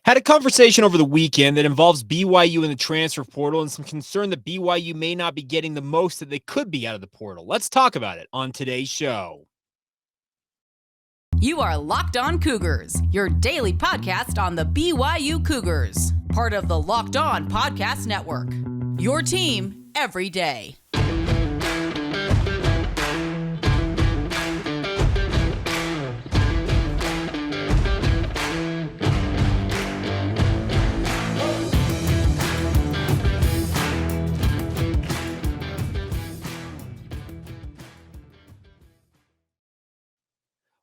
Had a conversation over the weekend that involves BYU in the transfer portal and some concern that BYU may not be getting the most that they could be out of the portal. Let's talk about it on today's show. You are Locked On Cougars, your daily podcast on the BYU Cougars, part of the Locked On Podcast Network. Your team every day.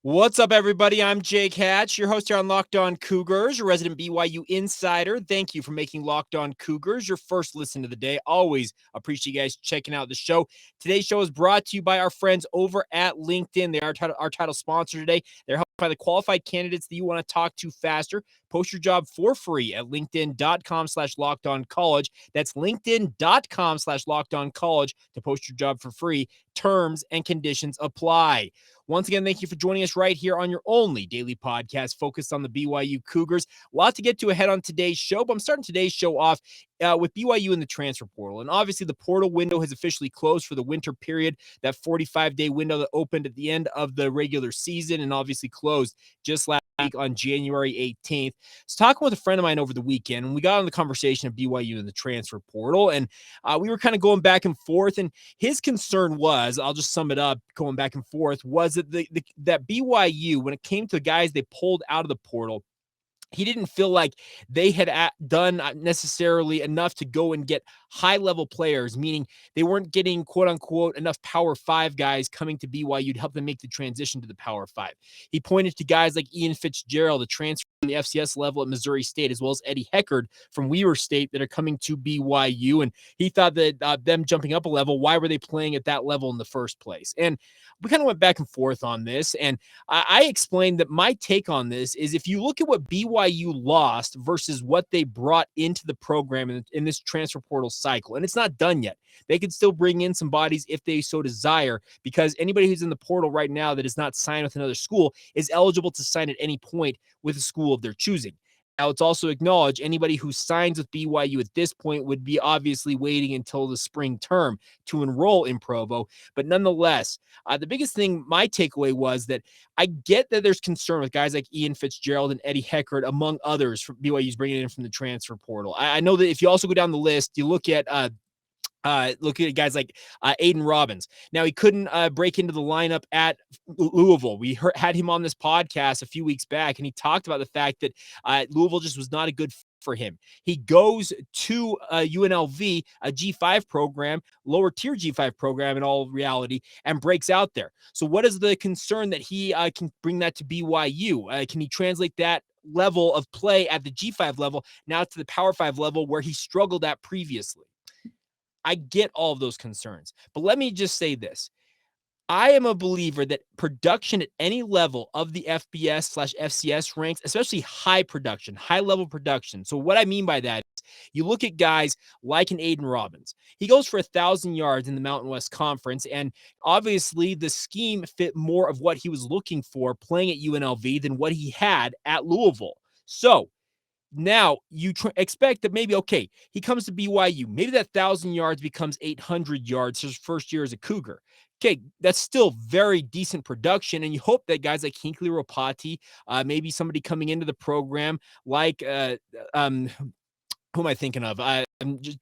What's up, everybody? I'm Jake Hatch, your host here on Locked On Cougars, your resident BYU insider. Thank you for making Locked On Cougars your first listen of the day. Always appreciate you guys checking out the show. Today's show is brought to you by our friends over at LinkedIn. They are our title sponsor today. They're helping find the qualified candidates that you want to talk to faster. Post your job for free at linkedin.com/lockedoncollege. That's linkedin.com/lockedoncollege to post your job for free. Terms and conditions apply. Once again, thank you for joining us right here on your only daily podcast focused on the BYU Cougars. A lot to get to ahead on today's show, but I'm starting today's show off with BYU in the transfer portal. And obviously, the portal window has officially closed for the winter period, that 45-day window that opened at the end of the regular season and obviously closed just last week on January 18th. So talking with a friend of mine over the weekend, and we got on the conversation of BYU in the transfer portal, and we were kind of going back and forth, and his concern was, I'll just sum it up, going back and forth, was that that BYU, when it came to the guys they pulled out of the portal, he didn't feel like they had done necessarily enough to go and get high-level players, meaning they weren't getting, quote-unquote, enough Power 5 guys coming to BYU to help them make the transition to the Power 5. He pointed to guys like Ian Fitzgerald, the transfer from the FCS level at Missouri State, as well as Eddie Heckard from Weber State that are coming to BYU, and he thought that them jumping up a level, why were they playing at that level in the first place? And we kind of went back and forth on this, and I explained that my take on this is if you look at what BYU lost versus what they brought into the program in this transfer portal cycle, and it's not done yet. They could still bring in some bodies if they so desire, because anybody who's in the portal right now that is not signed with another school is eligible to sign at any point with a school of their choosing. Now, it's also acknowledged anybody who signs with BYU at this point would be obviously waiting until the spring term to enroll in Provo. But nonetheless, the biggest thing, my takeaway was that I get that there's concern with guys like Ian Fitzgerald and Eddie Heckard, among others, from BYU's bringing in from the transfer portal. I know that if you also go down the list, you look at guys like Aiden Robbins. Now, he couldn't break into the lineup at Louisville. We had him on this podcast a few weeks back, and he talked about the fact that Louisville just was not a good fit for him. He goes to UNLV, a G5 program, lower tier G5 program in all reality, and breaks out there. So what is the concern that he can bring that to BYU? Can he translate that level of play at the G5 level now to the Power 5 level where he struggled at previously? I get all of those concerns, but let me just say this. I am a believer that production at any level of the FBS/FCS ranks, especially high production, high level production. So what I mean by that is you look at guys like an Aiden Robbins. He goes for 1,000 yards in the Mountain West Conference, and obviously the scheme fit more of what he was looking for playing at UNLV than what he had at Louisville. So now you expect that maybe, okay, he comes to BYU. Maybe that 1,000 yards becomes 800 yards his first year as a Cougar. Okay, that's still very decent production, and you hope that guys like Hinkley Ropati, maybe somebody coming into the program like who am I thinking of? I'm just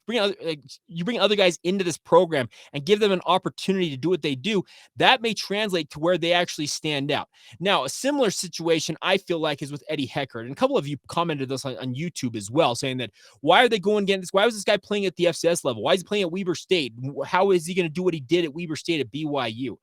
you bring other guys into this program and give them an opportunity to do what they do. That may translate to where they actually stand out. Now, a similar situation I feel like is with Eddie Heckard, and a couple of you commented this on YouTube as well, saying that why are they going against this? Why was this guy playing at the FCS level? Why is he playing at Weber State? How is he going to do what he did at Weber State at BYU?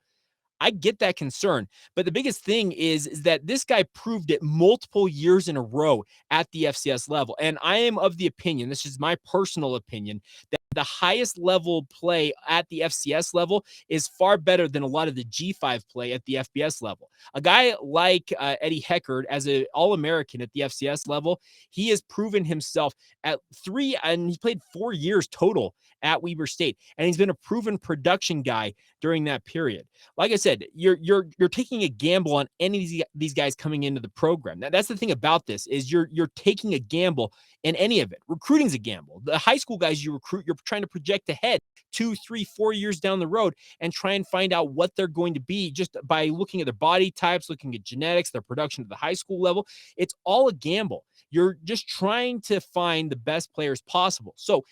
I get that concern, but the biggest thing is that this guy proved it multiple years in a row at the FCS level. And I am of the opinion, this is my personal opinion, that the highest level play at the FCS level is far better than a lot of the G5 play at the FBS level. A guy like Eddie Heckard, as an All-American at the FCS level, he has proven himself at 3, and he played 4 years total at Weber State, and he's been a proven production guy during that period. Like I said, you're taking a gamble on any of these guys coming into the program. That's the thing about this, is you're taking a gamble in any of it. Recruiting's a gamble. The high school guys you recruit, you're trying to project ahead 2, 3, 4 years down the road and try and find out what they're going to be just by looking at their body types, looking at genetics, their production at the high school level. It's all a gamble. You're just trying to find the best players possible. So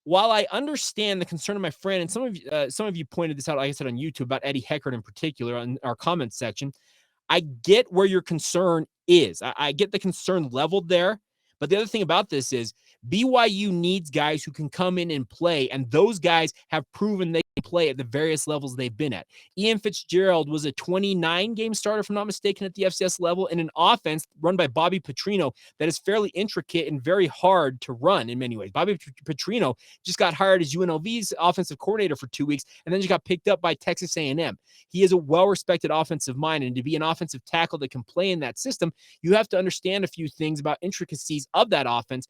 while I understand the concern of my friend, and some of you pointed this out, like I said, on YouTube about Eddie Heckard in particular in our comments section, I get where your concern is. I get the concern leveled there. But the other thing about this is BYU needs guys who can come in and play, and those guys have proven they can play at the various levels they've been at. Ian Fitzgerald was a 29-game starter, if I'm not mistaken, at the FCS level, in an offense run by Bobby Petrino that is fairly intricate and very hard to run in many ways. Bobby Petrino just got hired as UNLV's offensive coordinator for 2 weeks, and then just got picked up by Texas A&M. He is a well-respected offensive mind, and to be an offensive tackle that can play in that system, you have to understand a few things about intricacies of that offense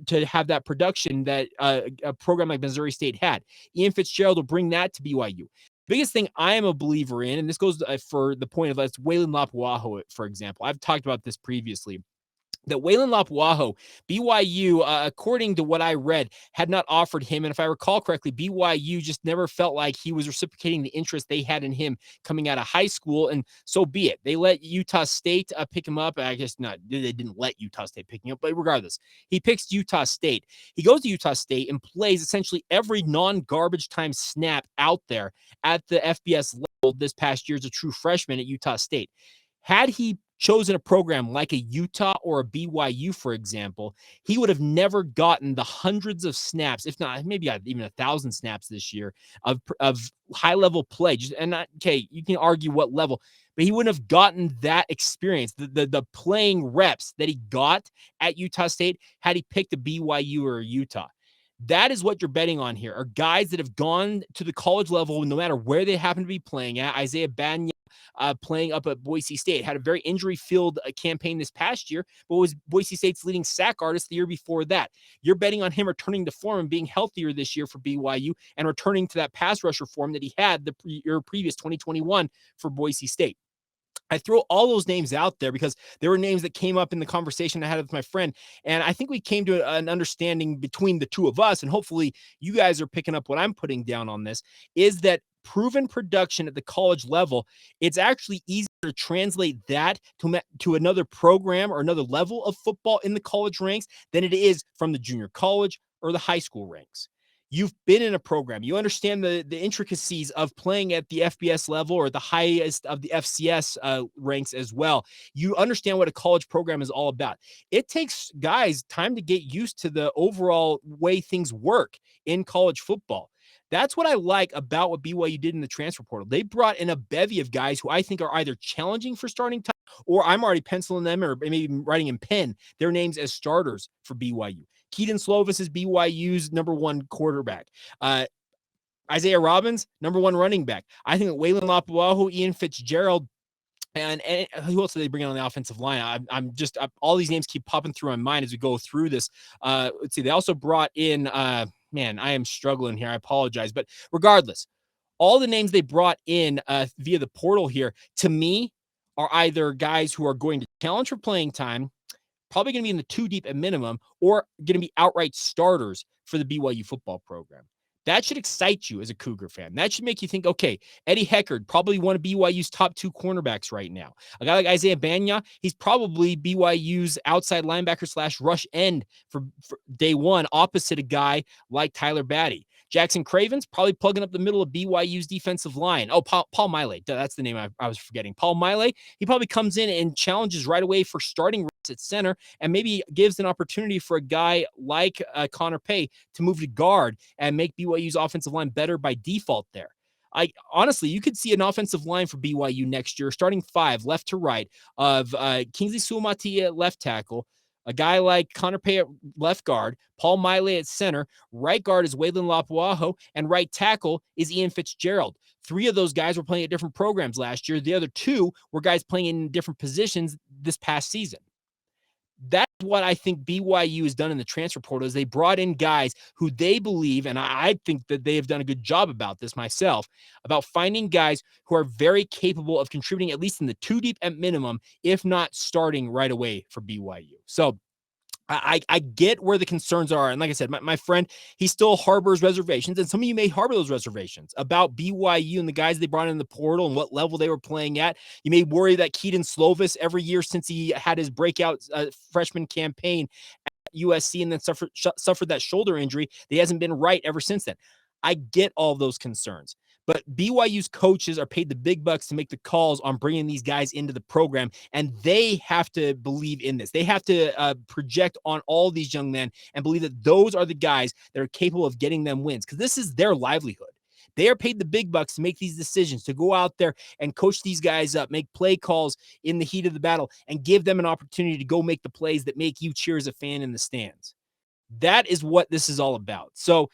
to have that production that a program like Missouri State had. Ian Fitzgerald will bring that to BYU. Biggest thing I am a believer in, and this goes for the point of let's Waylon Lapuaho, for example. I've talked about this previously, that Waylon Lapuaho, BYU, according to what I read, had not offered him. And if I recall correctly, BYU just never felt like he was reciprocating the interest they had in him coming out of high school. And so be it. They let Utah State pick him up. I guess not. They didn't let Utah State pick him up. But regardless, he picks Utah State. He goes to Utah State and plays essentially every non-garbage time snap out there at the FBS level this past year as a true freshman at Utah State. Had he chosen a program like a Utah or a BYU, for example, he would have never gotten the hundreds of snaps, if not maybe even 1,000 snaps this year of high-level play. Okay, you can argue what level, but he wouldn't have gotten that experience, the playing reps that he got at Utah State had he picked a BYU or a Utah. That is what you're betting on here, are guys that have gone to the college level no matter where they happen to be playing at. Isaiah Banya, playing up at Boise State, had a very injury-filled campaign this past year, but was Boise State's leading sack artist the year before that. You're betting on him returning to form and being healthier this year for BYU and returning to that pass rusher form that he had the year previous, 2021, for Boise State. I throw all those names out there because there were names that came up in the conversation I had with my friend, and I think we came to an understanding between the two of us, and hopefully you guys are picking up what I'm putting down on this, is that proven production at the college level, it's actually easier to translate that to another program or another level of football in the college ranks than it is from the junior college or the high school ranks. You've been in a program. You understand the intricacies of playing at the FBS level or the highest of the FCS ranks as well. You understand what a college program is all about. It takes guys time to get used to the overall way things work in college football. That's what I like about what BYU did in the transfer portal. They brought in a bevy of guys who I think are either challenging for starting time, or I'm already penciling them or maybe writing in pen their names as starters for BYU. Keaton Slovis is BYU's number one quarterback. Isaiah Robbins, number one running back. I think that Waylon Lapuaho, Ian Fitzgerald, and who else did they bring on the offensive line? I'm all these names keep popping through my mind as we go through this. Let's see. They also brought in, man, I am struggling here. I apologize. But regardless, all the names they brought in via the portal here, to me, are either guys who are going to challenge for playing time, probably going to be in the 2 deep at minimum, or going to be outright starters for the BYU football program. That should excite you as a Cougar fan. That should make you think, okay, Eddie Heckard, probably one of BYU's top 2 cornerbacks right now. A guy like Isaiah Banya, he's probably BYU's outside linebacker / rush end for day one, opposite a guy like Tyler Batty. Jackson Craven's probably plugging up the middle of BYU's defensive line. Oh, Paul Miley. That's the name I was forgetting. Paul Miley, he probably comes in and challenges right away for starting reps at center and maybe gives an opportunity for a guy like Connor Pay to move to guard and make BYU's offensive line better by default there. Honestly, you could see an offensive line for BYU next year, starting 5 left to right of Kingsley Suamati at left tackle, A guy like Connor Pay at left guard, Paul Miley at center, right guard is Waylon Lapuaho, and right tackle is Ian Fitzgerald. 3 of those guys were playing at different programs last year. The other 2 were guys playing in different positions this past season. That's what I think BYU has done in the transfer portal is they brought in guys who they believe, and I think that they have done a good job about this myself, about finding guys who are very capable of contributing at least in the 2 deep at minimum, if not starting right away for BYU. So I get where the concerns are. And like I said, my friend, he still harbors reservations. And some of you may harbor those reservations about BYU and the guys they brought in the portal and what level they were playing at. You may worry that Keaton Slovis, every year since he had his breakout freshman campaign at USC and then suffered that shoulder injury, that he hasn't been right ever since then. I get all those concerns. But BYU's coaches are paid the big bucks to make the calls on bringing these guys into the program, and they have to believe in this. They have to project on all these young men and believe that those are the guys that are capable of getting them wins, because this is their livelihood. They are paid the big bucks to make these decisions, to go out there and coach these guys up, make play calls in the heat of the battle, and give them an opportunity to go make the plays that make you cheer as a fan in the stands. That is what this is all about. So,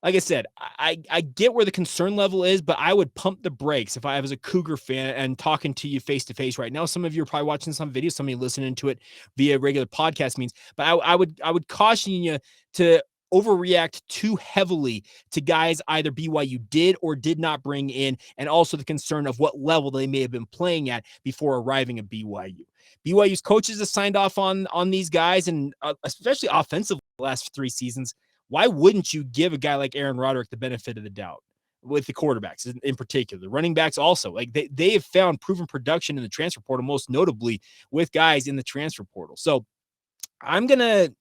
like I said, I get where the concern level is, but I would pump the brakes if I was a Cougar fan and talking to you face to face right now. Some of you are probably watching some videos, some of you listening to it via regular podcast means, but I would caution you to overreact too heavily to guys either BYU did or did not bring in, and also the concern of what level they may have been playing at before arriving at BYU. BYU's coaches have signed off on these guys, and especially offensively the last 3 seasons. Why wouldn't you give a guy like Aaron Roderick the benefit of the doubt with the quarterbacks in particular? The running backs also, like they have found proven production in the transfer portal, most notably with guys in the transfer portal. So I'm in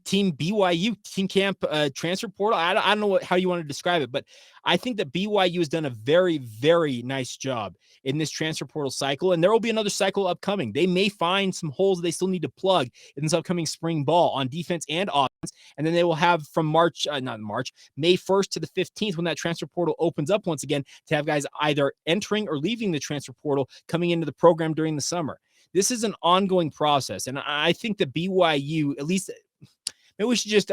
team BYU, team camp transfer portal. I don't know how you want to describe it, but I think that BYU has done a very, very nice job in this transfer portal cycle, and there will be another cycle upcoming. They may find some holes they still need to plug in this upcoming spring ball on defense and offense, and then they will have from May 1st to the 15th, when that transfer portal opens up once again, to have guys either entering or leaving the transfer portal coming into the program during the summer. This is an ongoing process, and I think that BYU, at least, maybe we should just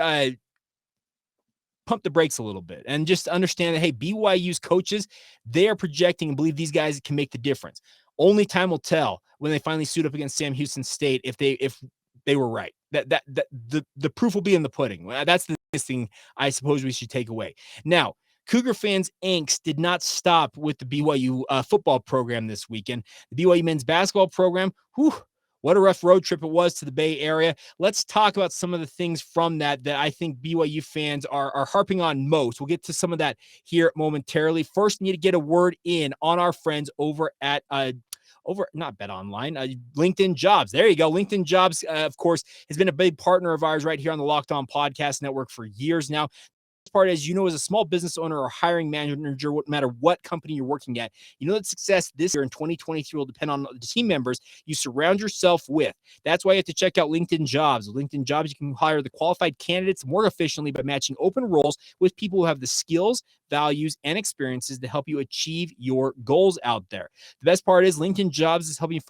pump the brakes a little bit and just understand that, hey, BYU's coaches, they are projecting and believe these guys can make the difference. Only time will tell when they finally suit up against Sam Houston State if they were right. The proof will be in the pudding. That's the thing I suppose we should take away. Now, Cougar fans' angst did not stop with the BYU football program this weekend. The BYU men's basketball program, what a rough road trip it was to the Bay Area. Let's talk about some of the things from that I think BYU fans are harping on most. We'll get to some of that here momentarily. First, need to get a word in on our friends over at not Bet Online, LinkedIn Jobs. There you go. LinkedIn Jobs, of course, has been a big partner of ours right here on the Locked On Podcast Network for years now. Part is, as a small business owner or hiring manager, no matter what company you're working at, that success this year in 2023 will depend on the team members you surround yourself with. That's why you have to check out LinkedIn Jobs. With LinkedIn Jobs, you can hire the qualified candidates more efficiently by matching open roles with people who have the skills, values, and experiences to help you achieve your goals out there. The best part is LinkedIn Jobs is helping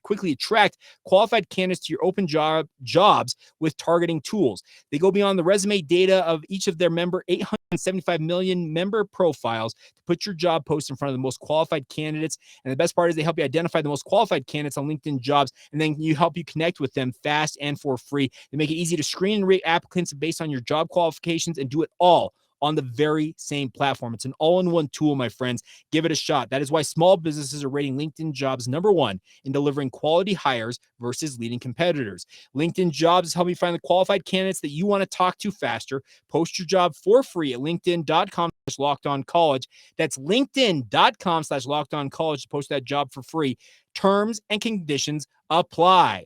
quickly attract qualified candidates to your open jobs with targeting tools. They go beyond the resume data of each of their 875 million member profiles to put your job post in front of the most qualified candidates. And the best part is they help you identify the most qualified candidates on LinkedIn Jobs, and then you help you connect with them fast and for free. They make it easy to screen and rate applicants based on your job qualifications, and do it all on the very same platform. It's an all-in-one tool, my friends. Give it a shot. That is why small businesses are rating LinkedIn Jobs #1 in delivering quality hires versus leading competitors. LinkedIn Jobs is helping you find the qualified candidates that you want to talk to faster. Post your job for free at linkedin.com/lockedoncollege. That's linkedin.com/lockedoncollege to post that job for free. Terms and conditions apply.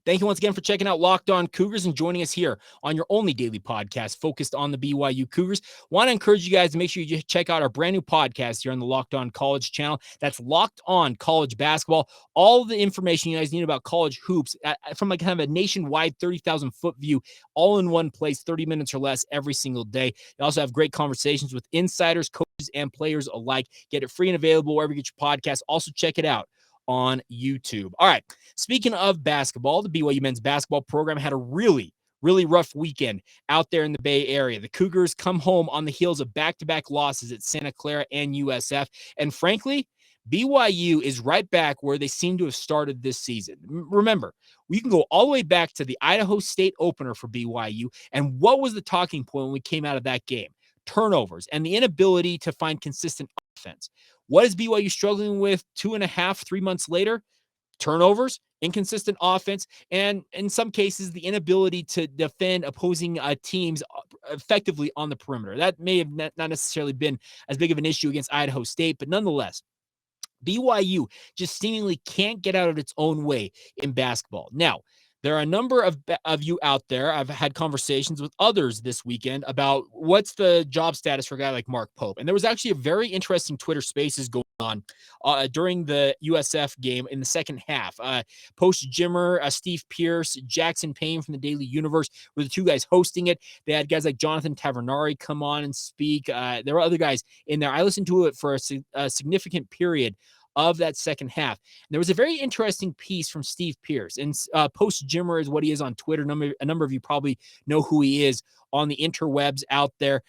Thank you once again for checking out Locked On Cougars and joining us here on your only daily podcast focused on the BYU Cougars. Want to encourage you guys to make sure you check out our brand new podcast here on the Locked On College channel. That's Locked On College Basketball. All the information you guys need about college hoops from kind of a nationwide 30,000-foot view, all in one place, 30 minutes or less every single day. They also have great conversations with insiders, coaches, and players alike. Get it free and available wherever you get your podcast. Also, check it out on YouTube. All right. Speaking of basketball, the BYU men's basketball program had a really rough weekend out there in the Bay Area. The Cougars come home on the heels of back-to-back losses at Santa Clara and USF. And frankly, BYU is right back where they seem to have started this season. Remember, we can go all the way back to the Idaho State opener for BYU. And what was the talking point when we came out of that game? Turnovers and the inability to find consistent offense. What is BYU struggling with 2.5, 3 months later? Turnovers, inconsistent offense, and in some cases, the inability to defend opposing teams effectively on the perimeter. That may have not necessarily been as big of an issue against Idaho State, but nonetheless, BYU just seemingly can't get out of its own way in basketball. Now, there are a number of you out there. I've had conversations with others this weekend about what's the job status for a guy like Mark Pope. And there was actually a very interesting Twitter Spaces going on during the USF game in the second half. Post Jimmer, Steve Pierce, Jackson Payne from the Daily Universe were the two guys hosting it. They had guys like Jonathan Tavernari come on and speak. There were other guys in there. I listened to it for a significant period of that second half. And there was a very interesting piece from Steve Pierce, and Post Jimmer is what he is on Twitter. A number of you probably know who he is on the interwebs out there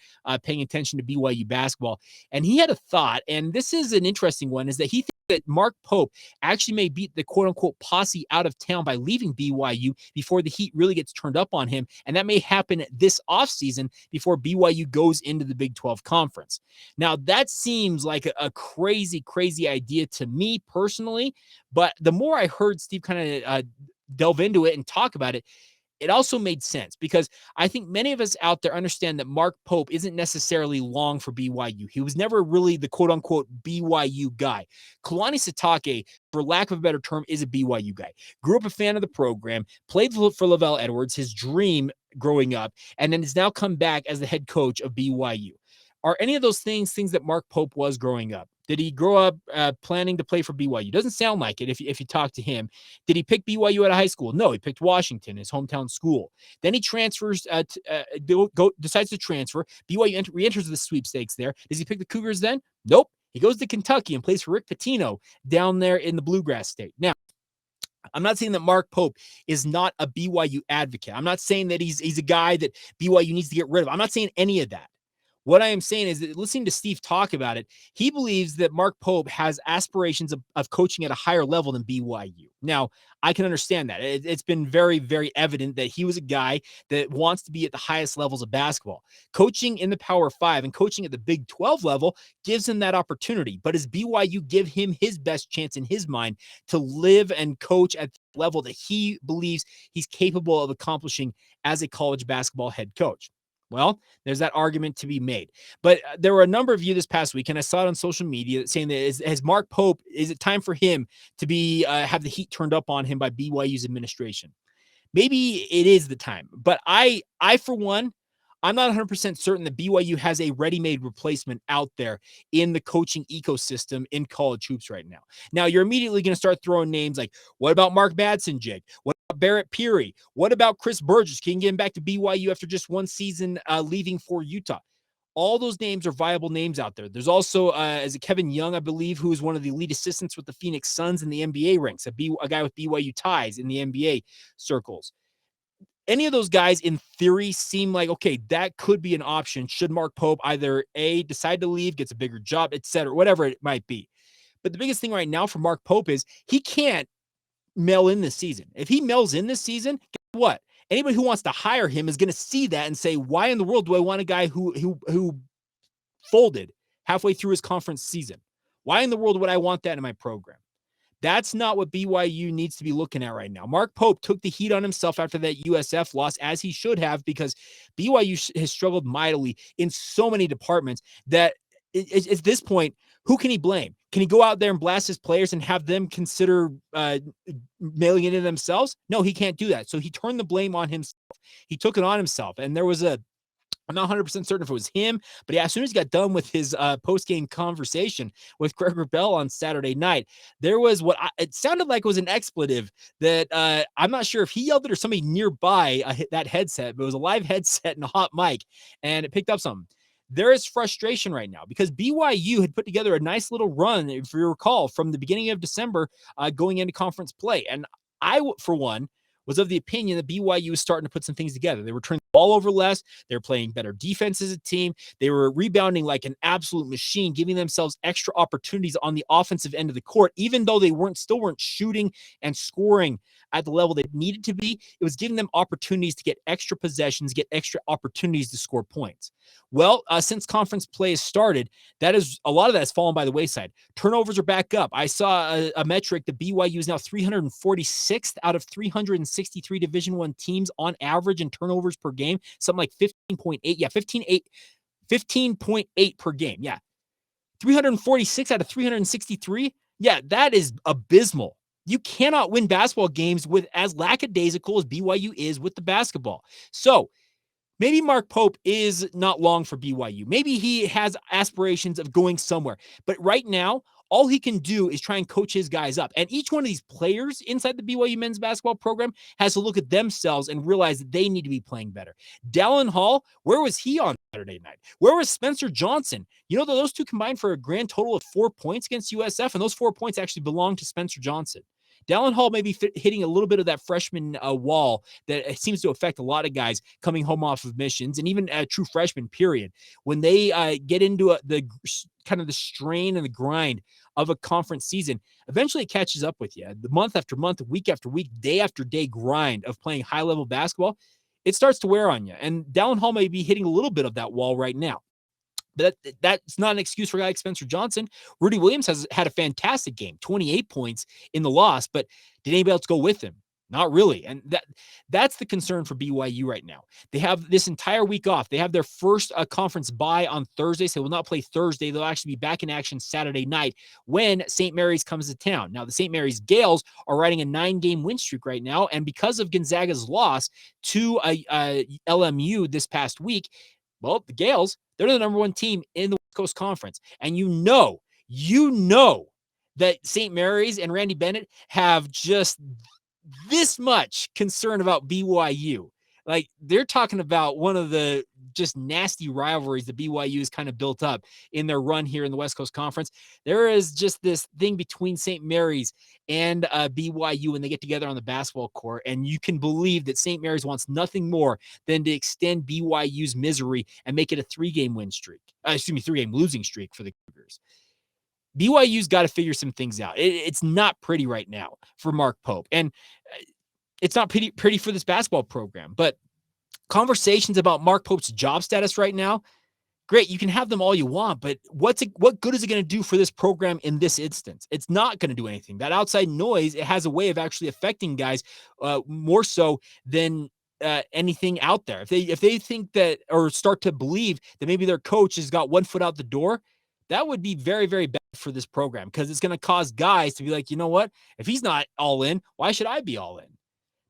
paying attention to BYU basketball. And he had a thought, and this is an interesting one, is that he thinks that Mark Pope actually may beat the quote-unquote posse out of town by leaving BYU before the heat really gets turned up on him, and that may happen this offseason before BYU goes into the Big 12 Conference. Now, that seems like a crazy idea to me personally, but the more I heard Steve kind of delve into it and talk about it, it also made sense, because I think many of us out there understand that Mark Pope isn't necessarily long for BYU. He was never really the quote-unquote BYU guy. Kalani Sitake, for lack of a better term, is a BYU guy. Grew up a fan of the program, played for Lavelle Edwards, his dream growing up, and then has now come back as the head coach of BYU. Are any of those things that Mark Pope was growing up? Did he grow up planning to play for BYU? Doesn't sound like it if you talk to him. Did he pick BYU out of high school? No, he picked Washington, his hometown school. Then he transfers, decides to transfer. BYU re-enters the sweepstakes there. Does he pick the Cougars then? Nope. He goes to Kentucky and plays for Rick Pitino down there in the Bluegrass State. Now, I'm not saying that Mark Pope is not a BYU advocate. I'm not saying that he's a guy that BYU needs to get rid of. I'm not saying any of that. What I am saying is that listening to Steve talk about it, he believes that Mark Pope has aspirations of coaching at a higher level than BYU. Now, I can understand that. It's been very evident that he was a guy that wants to be at the highest levels of basketball. Coaching in the Power 5 and coaching at the Big 12 level gives him that opportunity. But does BYU give him his best chance in his mind to live and coach at the level that he believes he's capable of accomplishing as a college basketball head coach? Well, there's that argument to be made. But there were a number of you this past week, and I saw it on social media saying that is Mark Pope, is it time for him to be have the heat turned up on him by BYU's administration? Maybe it is the time. But I for one, I'm not 100% certain that BYU has a ready-made replacement out there in the coaching ecosystem in college hoops right now. Now, you're immediately going to start throwing names like, what about Mark Madsen, Jig? What about Barrett Peary? What about Chris Burgess? Can you get him back to BYU after just one season leaving for Utah? All those names are viable names out there. There's also is it Kevin Young, I believe, who is one of the lead assistants with the Phoenix Suns in the NBA ranks, a guy with BYU ties in the NBA circles. Any of those guys, in theory, seem like, okay, that could be an option should Mark Pope either A, decide to leave, gets a bigger job, etc., whatever it might be. But the biggest thing right now for Mark Pope is he can't mail in this season. If he mails in this season, guess what? Anybody who wants to hire him is going to see that and say, why in the world do I want a guy who folded halfway through his conference season? Why in the world would I want that in my program? That's not what BYU needs to be looking at right now. Mark Pope took the heat on himself after that USF loss, as he should have, because BYU has struggled mightily in so many departments that at this point, who can he blame? Can he go out there and blast his players and have them consider mailing it in themselves? No, he can't do that. So he turned the blame on himself. He took it on himself. And there was I'm not 100% certain if it was him, but as soon as he got done with his post-game conversation with Greg Bell on Saturday night, there was it sounded like it was an expletive that I'm not sure if he yelled it or somebody nearby hit that headset, but it was a live headset and a hot mic, and it picked up something. there is frustration right now because BYU had put together a nice little run, if you recall, from the beginning of December going into conference play. And I, for one, was of the opinion that BYU was starting to put some things together. They were turning the ball over less. They were playing better defense as a team. They were rebounding like an absolute machine, giving themselves extra opportunities on the offensive end of the court, even though they still weren't shooting and scoring at the level they needed to be. It was giving them opportunities to get extra possessions, get extra opportunities to score points. Well, since conference play has started, a lot of that has fallen by the wayside. Turnovers are back up. I saw a metric that BYU is now 346th out of 363 Division I teams on average in turnovers per game, something like 15.8. Yeah, 15.8 per game. Yeah. 346 out of 363. Yeah, that is abysmal. You cannot win basketball games with as lackadaisical as BYU is with the basketball. So maybe Mark Pope is not long for BYU. Maybe he has aspirations of going somewhere. But right now, all he can do is try and coach his guys up. And each one of these players inside the BYU men's basketball program has to look at themselves and realize that they need to be playing better. Dallin Hall, where was he on Saturday night? Where was Spencer Johnson? You know, those two combined for a grand total of 4 points against USF, and those 4 points actually belong to Spencer Johnson. Dallin Hall may be hitting a little bit of that freshman wall that seems to affect a lot of guys coming home off of missions, and even a true freshman period. When they get into the kind of the strain and the grind of a conference season, eventually it catches up with you. The month after month, week after week, day after day grind of playing high-level basketball, it starts to wear on you. And Dallin Hall may be hitting a little bit of that wall right now. But that's not an excuse for a guy like Spencer Johnson. Rudy Williams has had a fantastic game, 28 points in the loss, but did anybody else go with him? Not really. And that's the concern for BYU right now. They have this entire week off. They have their first conference bye on Thursday, so they will not play Thursday. They'll actually be back in action Saturday night when St. Mary's comes to town. Now, the St. Mary's Gales are riding a 9-game win streak right now, and because of Gonzaga's loss to LMU this past week, well, the Gales, they're the number one team in the West Coast Conference. And you know that St. Mary's and Randy Bennett have just this much concern about BYU. Like, they're talking about one of the just nasty rivalries that BYU has kind of built up in their run here in the West Coast Conference. There is just this thing between St. Mary's and BYU when they get together on the basketball court, and you can believe that St. Mary's wants nothing more than to extend BYU's misery and make it a 3-game win streak. 3-game losing streak for the Cougars. BYU's got to figure some things out. It's not pretty right now for Mark Pope, and it's not pretty for this basketball program. But conversations about Mark Pope's job status right now, great, you can have them all you want, but what good is it going to do for this program in this instance? It's not going to do anything. That outside noise, it has a way of actually affecting guys more so than anything out there. If they think that, or start to believe that maybe their coach has got one foot out the door, that would be very, very bad for this program, because it's going to cause guys to be like, you know what? If he's not all in, why should I be all in?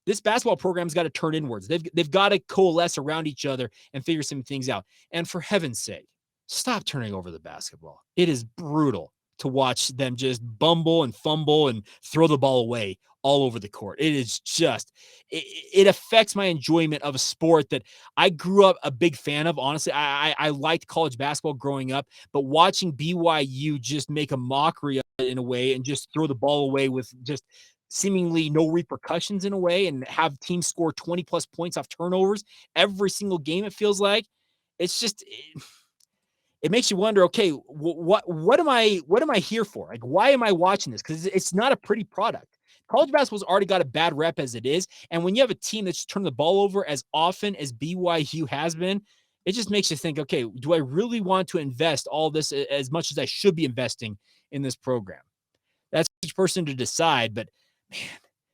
This basketball program's got to turn inwards. They've got to coalesce around each other and figure some things out. And for heaven's sake, stop turning over the basketball. It is brutal to watch them just bumble and fumble and throw the ball away all over the court. It is just, it affects my enjoyment of a sport that I grew up a big fan of. Honestly, I liked college basketball growing up, but watching BYU just make a mockery of it in a way and just throw the ball away with just seemingly no repercussions in a way, and have teams score 20 plus points off turnovers every single game, it feels like. It's just, it makes you wonder, okay, what am I here for? Like, why am I watching this? Because it's not a pretty product. College basketball's already got a bad rep as it is, and when you have a team that's turning the ball over as often as BYU has been, it just makes you think, okay, do I really want to invest all this as much as I should be investing in this program? That's each person to decide, but man,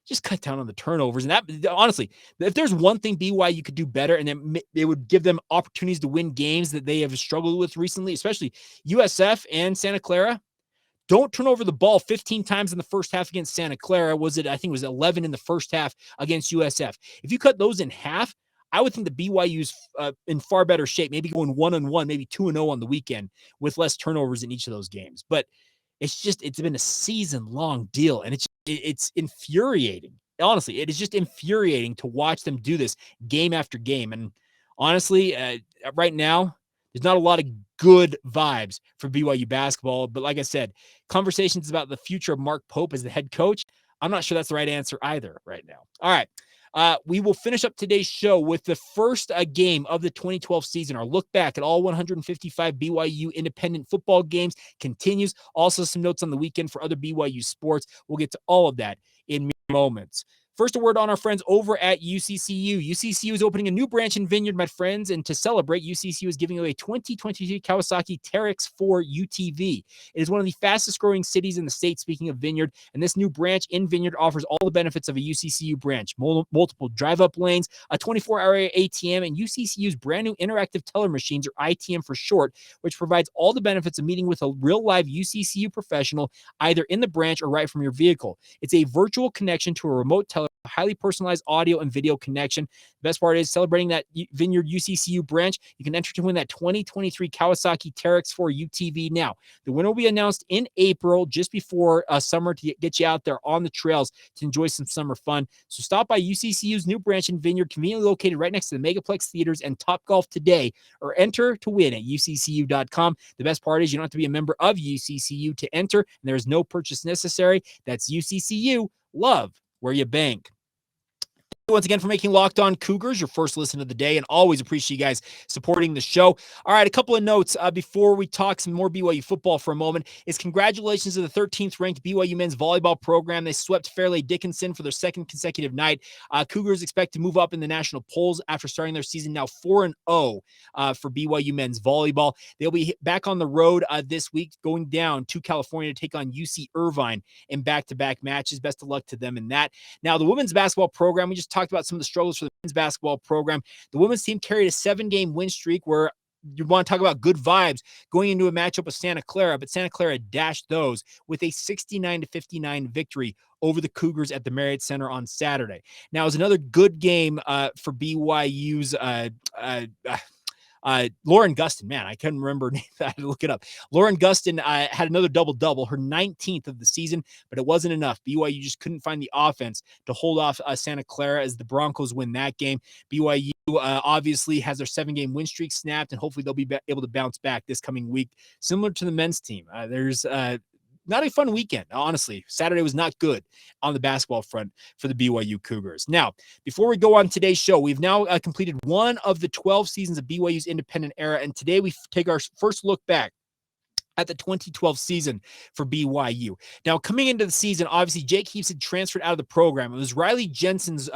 just cut down on the turnovers. And that, honestly, if there's one thing BYU could do better, and then it would give them opportunities to win games that they have struggled with recently, especially USF and Santa Clara, don't turn over the ball 15 times in the first half against Santa Clara. I think it was 11 in the first half against USF. If you cut those in half, I would think the BYU's in far better shape, maybe going 1-1, maybe 2-0 on the weekend with less turnovers in each of those games. But it's been a season-long deal, and it's infuriating. Honestly, it is just infuriating to watch them do this game after game. And honestly, right now, There's not a lot of good vibes for BYU basketball. But like I said, conversations about the future of Mark Pope as the head coach, I'm not sure that's the right answer either right now. All right. We will finish up today's show with the first game of the 2012 season. Our look back at all 155 BYU independent football games continues. Also, some notes on the weekend for other BYU sports. We'll get to all of that in mere moments. First, a word on our friends over at UCCU. UCCU is opening a new branch in Vineyard, my friends, and to celebrate, UCCU is giving away a 2023 Kawasaki Teryx 4 UTV. It is one of the fastest growing cities in the state, speaking of Vineyard, and this new branch in Vineyard offers all the benefits of a UCCU branch, multiple drive-up lanes, a 24-hour ATM, and UCCU's brand new interactive teller machines, or ITM for short, which provides all the benefits of meeting with a real-live UCCU professional, either in the branch or right from your vehicle. It's a virtual connection to a remote teller, highly personalized audio and video connection. The best part is celebrating that Vineyard UCCU branch. You can enter to win that 2023 Kawasaki Teryx 4 UTV now. The winner will be announced in April, just before summer, to get you out there on the trails to enjoy some summer fun. So stop by UCCU's new branch in Vineyard, conveniently located right next to the Megaplex Theaters and Topgolf today, or enter to win at uccu.com. The best part is you don't have to be a member of UCCU to enter, and there is no purchase necessary. That's UCCU. Love where you bank. Once again for making Locked On Cougars your first listen of the day, and always appreciate you guys supporting the show. All right, a couple of notes before we talk some more BYU football for a moment is congratulations to the 13th ranked BYU men's volleyball program. They swept Fairleigh Dickinson for their second consecutive night. Cougars expect to move up in the national polls after starting their season now 4-0 for BYU men's volleyball. They'll be back on the road this week, going down to California to take on UC Irvine in back-to-back matches. Best of luck to them in that. Now, the women's basketball program, we just talked about some of the struggles for the men's basketball program. The women's team carried a 7-game win streak where you want to talk about good vibes going into a matchup with Santa Clara, but Santa Clara dashed those with a 69-59 victory over the Cougars at the Marriott Center on Saturday. Now, it was another good game for BYU's Lauren Gustin, man, I couldn't remember her name. I had to look it up. Lauren Gustin had another double-double, her 19th of the season, but it wasn't enough. BYU just couldn't find the offense to hold off Santa Clara as the Broncos win that game. BYU obviously has their 7-game win streak snapped, and hopefully they'll be able to bounce back this coming week, similar to the men's team. There's not a fun weekend, honestly. Saturday was not good on the basketball front for the BYU Cougars. Now, before we go on today's show, we've now completed one of the 12 seasons of BYU's independent era, and today we take our first look back at the 2012 season for BYU. Now, coming into the season, obviously, Jake Heaps had transferred out of the program. It was Riley Jensen's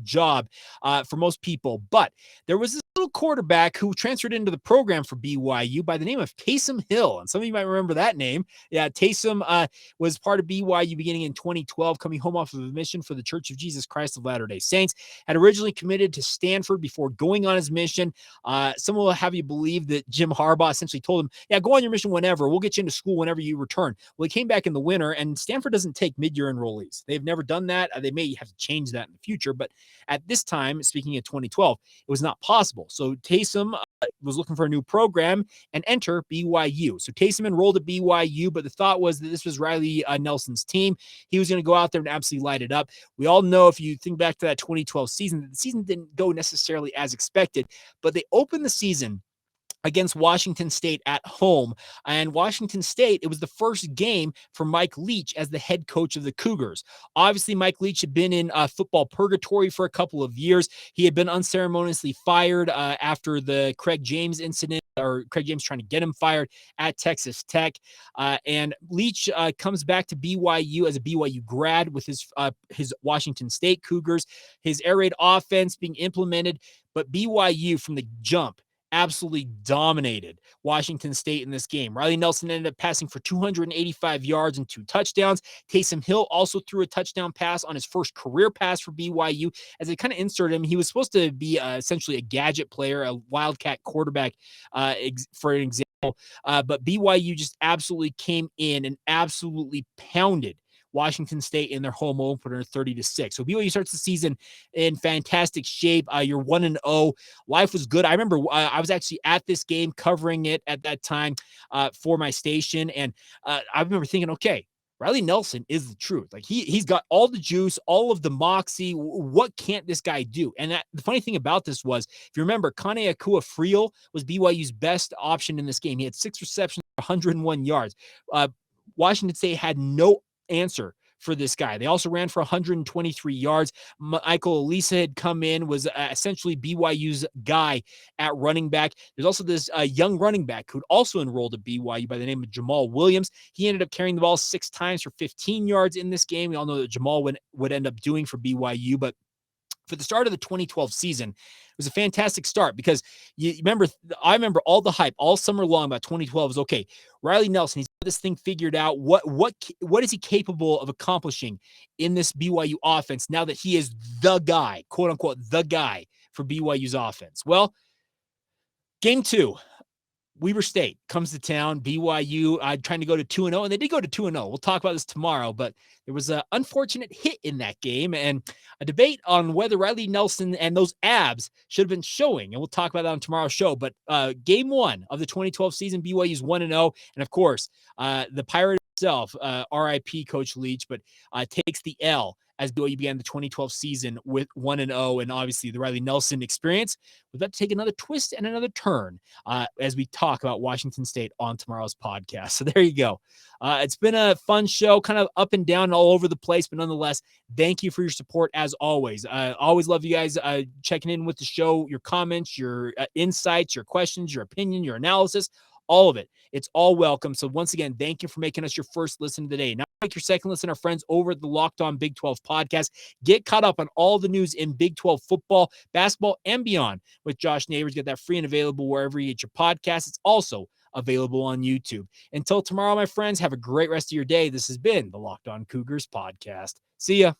job for most people, but there was this little quarterback who transferred into the program for BYU by the name of Taysom Hill, and some of you might remember that name. Yeah, Taysom was part of BYU beginning in 2012, coming home off of a mission for the Church of Jesus Christ of Latter-day Saints. Had originally committed to Stanford before going on his mission. Some will have you believe that Jim Harbaugh essentially told him, yeah, go on your mission whenever. We'll get you into school whenever you return. Well, he came back in the winter, and Stanford doesn't take mid-year enrollees. They've never done that. They may have to change that in the future, but at this time, speaking of 2012, it was not possible. So Taysom was looking for a new program and enter BYU. So Taysom enrolled at BYU, but the thought was that this was Riley Nelson's team. He was going to go out there and absolutely light it up. We all know, if you think back to that 2012 season, that the season didn't go necessarily as expected, but they opened the season against Washington State at home. And Washington State, it was the first game for Mike Leach as the head coach of the Cougars. Obviously, Mike Leach had been in football purgatory for a couple of years. He had been unceremoniously fired after the Craig James incident, or Craig James trying to get him fired at Texas Tech. And Leach comes back to BYU as a BYU grad with his Washington State Cougars, his air raid offense being implemented. But BYU from the jump absolutely dominated Washington State in this game. Riley Nelson ended up passing for 285 yards and 2 touchdowns. Taysom Hill also threw a touchdown pass on his first career pass for BYU. As they kind of inserted him, he was supposed to be essentially a gadget player, a wildcat quarterback for an example. But BYU just absolutely came in and absolutely pounded Washington State in their home opener 30-6. So BYU starts the season in fantastic shape. You're 1-0. Life was good. I remember I was actually at this game covering it at that time for my station. And I remember thinking, okay, Riley Nelson is the truth. Like he's got all the juice, all of the moxie. What can't this guy do? And the funny thing about this was, if you remember, Kane Akua-Friel was BYU's best option in this game. He had 6 receptions, 101 yards. Washington State had no answer for this guy. They also ran for 123 yards. Michael Elisa had come in, was essentially BYU's guy at running back. There's also this young running back who'd also enrolled at BYU by the name of Jamal Williams. He ended up carrying the ball 6 times for 15 yards in this game. We all know that Jamal would end up doing for BYU, but for the start of the 2012 season, it was a fantastic start because I remember all the hype all summer long about 2012 was, okay, Riley Nelson, he's got this thing figured out. What is he capable of accomplishing in this BYU offense now that he is the guy, quote unquote, the guy for BYU's offense? Well, game 2. Weber State comes to town. BYU trying to go to 2-0, and they did go to 2-0. We'll talk about this tomorrow, but there was an unfortunate hit in that game and a debate on whether Riley Nelson and those abs should have been showing, and we'll talk about that on tomorrow's show. But game 1 of the 2012 season, BYU's 1-0, and of course, the Pirate himself, RIP Coach Leach, but takes the L as BYU began the 2012 season with 1-0, and obviously the Riley Nelson experience was about to take another twist and another turn as we talk about Washington State on tomorrow's podcast. So there you go. It's been a fun show, kind of up and down all over the place, but nonetheless, thank you for your support as always. Always love you guys checking in with the show, your comments, your insights, your questions, your opinion, your analysis, all of it. It's all welcome. So once again, thank you for making us your first listen of the day. Now make your second listen, our friends over at the Locked On Big 12 podcast. Get caught up on all the news in Big 12 football, basketball, and beyond with Josh Neighbors. Get that free and available wherever you get your podcast. It's also available on YouTube. Until tomorrow, my friends, have a great rest of your day. This has been the Locked On Cougars podcast. See ya.